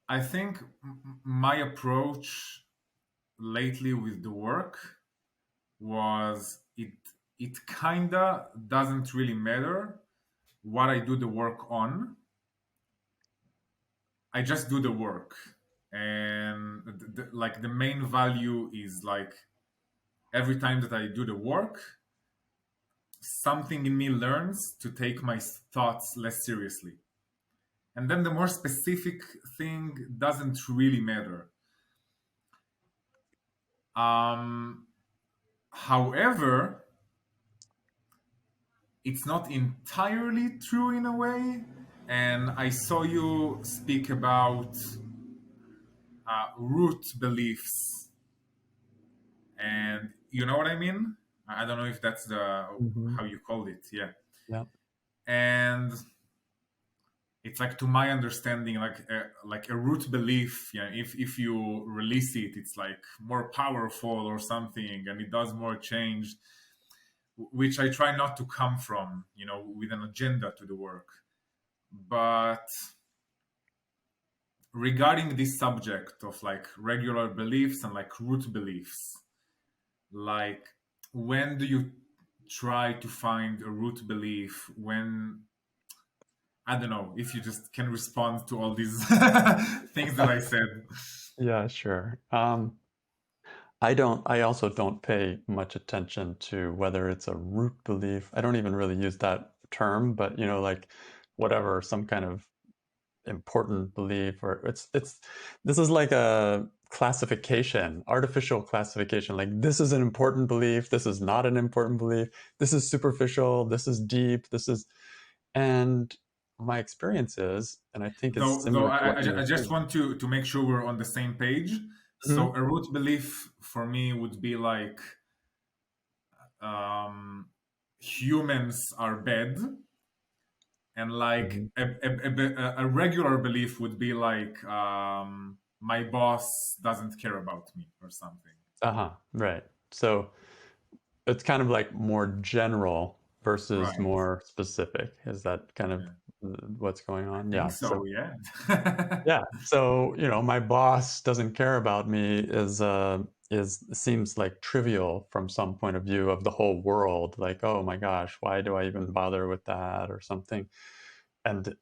I think my approach lately with the work was it kinda doesn't really matter what I do the work on. I just do the work, and like the main value is like every time that I do the work, something in me learns to take my thoughts less seriously. And then the more specific thing doesn't really matter. Um, However, it's not entirely true in a way. And I saw you speak about root beliefs, and you know what I mean. I don't know if that's the Hmm. how you called it. Yeah, Yeah. and it's like to my understanding, like a root belief. Yeah, if you release it, it's like more powerful or something, and it does more change, which I try not to come from, with an agenda to the work. But regarding this subject of like regular beliefs and like root beliefs, like when do you try to find a root belief? When, I don't know if you just can respond to all these things that I said. Yeah, sure. I also don't pay much attention to whether it's a root belief. I don't even really use that term, but like whatever, some kind of important belief, or this is like a classification, artificial classification. Like, this is an important belief, this is not an important belief, this is superficial, this is deep, and my experience is, and I think it's Though similar to what you I were just saying. want to make sure we're on the same page. Mhm. So a root belief for me would be like um, humans are bad, and like Mhm. a regular belief would be like my boss doesn't care about me or something. Uh-huh. Right. So it's kind of like more general versus Right. more specific. Is that kind of Yeah. what's going I on? think Yeah. so. So Yeah. yeah. So, my boss doesn't care about me is seems like trivial from some point of view of the whole world. Like, oh my gosh, why do I even bother with that or something? And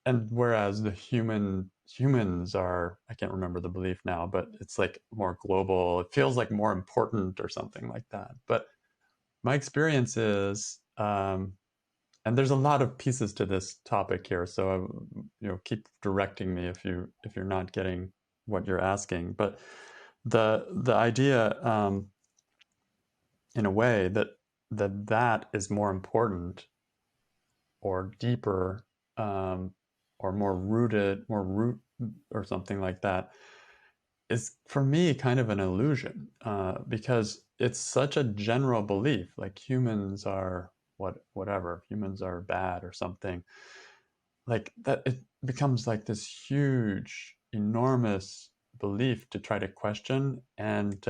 and whereas humans are, I can't remember the belief now, but it's like more global. It feels like more important or something like that. But my experience is, and there's a lot of pieces to this topic here, so keep directing me if you're not getting what you're asking. But the idea, in a way, that is more important or deeper, or more rooted, more root or something like that, is for me kind of an illusion, because it's such a general belief, like humans are whatever, humans are bad or something like that. It becomes like this huge, enormous belief to try to question, and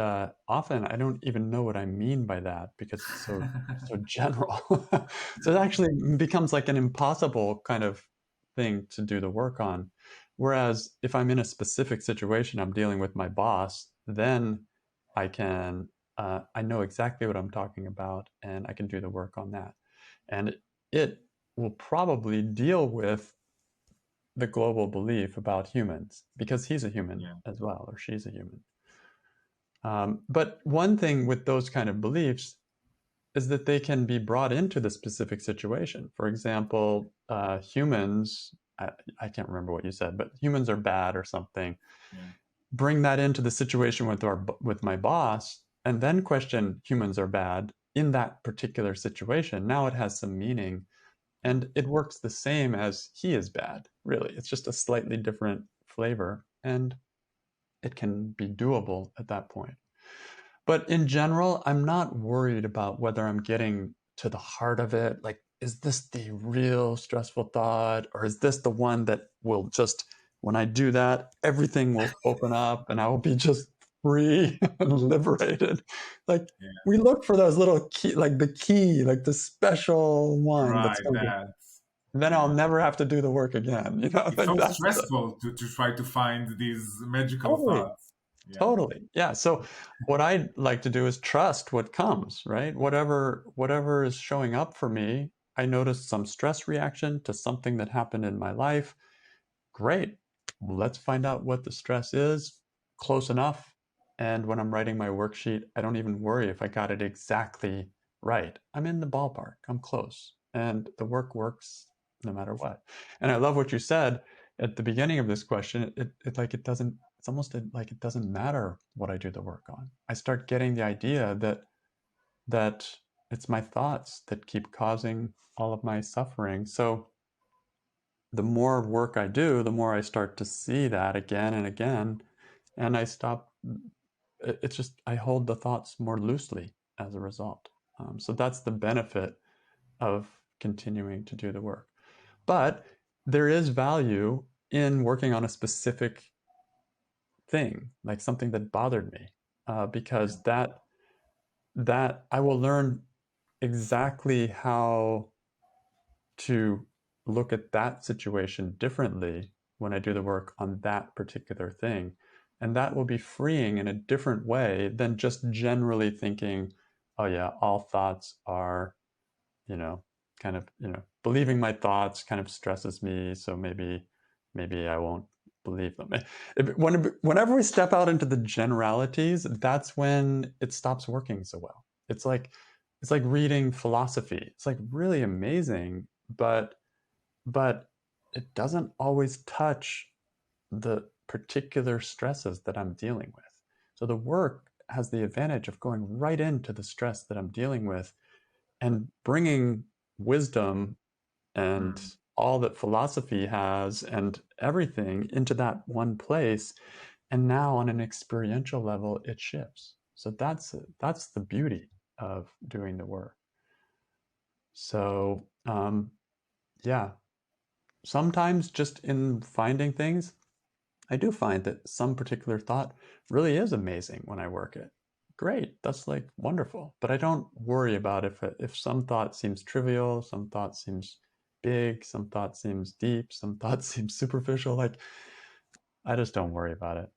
often I don't even know what I mean by that because it's so general. So it actually becomes like an impossible kind of thing to do the work on. Whereas if I'm in a specific situation, I'm dealing with my boss, then I can, I know exactly what I'm talking about, and I can do the work on that. And it will probably deal with the global belief about humans because he's a human Yeah. as well, or she's a human. But one thing with those kind of beliefs is that they can be brought into the specific situation. For example, humans, I can't remember what you said, but humans are bad or something. Yeah. Bring that into the situation with my boss, and then question humans are bad in that particular situation. Now it has some meaning, Yeah. and it works the same as he is bad, really. It's just a slightly different flavor, and it can be doable at that point. But in general, I'm not worried about whether I'm getting to the heart of it. Like, is this the real stressful thought? Or is this the one that will just, when I do that, everything will open up and I will be just free and liberated? Like, Yeah. we look for those little key, like the special one that's Right. going to That. then I'll never have to do the work again. It's Like so that's stressful to try to find these magical totally. thoughts. Yeah. Totally. Yeah. So what I like to do is trust what comes, right? Whatever is showing up for me, I noticed some stress reaction to something that happened in my life. Great. Let's find out what the stress is. Close enough. And when I'm writing my worksheet, I don't even worry if I got it exactly right. I'm in the ballpark. I'm close. And the work works no matter what. And I love what you said at the beginning of this question. It doesn't, it's almost like it doesn't matter what I do the work on. I start getting the idea that it's my thoughts that keep causing all of my suffering. So the more work I do, the more I start to see that again and again, and I stop. It's just I hold the thoughts more loosely as a result. So that's the benefit of continuing to do the work. But there is value in working on a specific thing, like something that bothered me, Yeah. because that I will learn exactly how to look at that situation differently when I do the work on that particular thing. And that will be freeing in a different way than just generally thinking, oh, yeah, all thoughts are, you know, believing my thoughts kind of stresses me. So maybe I won't believe them. Whenever we step out into the generalities, that's when it stops working so well. It's like reading philosophy. It's like really amazing, but it doesn't always touch the particular stresses that I'm dealing with. So the work has the advantage of going right into the stress that I'm dealing with and bringing wisdom and Mm. all that philosophy has and everything into that one place. And now on an experiential level, it shifts. So that's the beauty of doing the work. So yeah, sometimes just in finding things, I do find that some particular thought really is amazing when I work it. Great, that's like wonderful. But I don't worry about if some thought seems trivial, some thought seems big, some thought seems deep, some thought seems superficial. Like I just don't worry about it.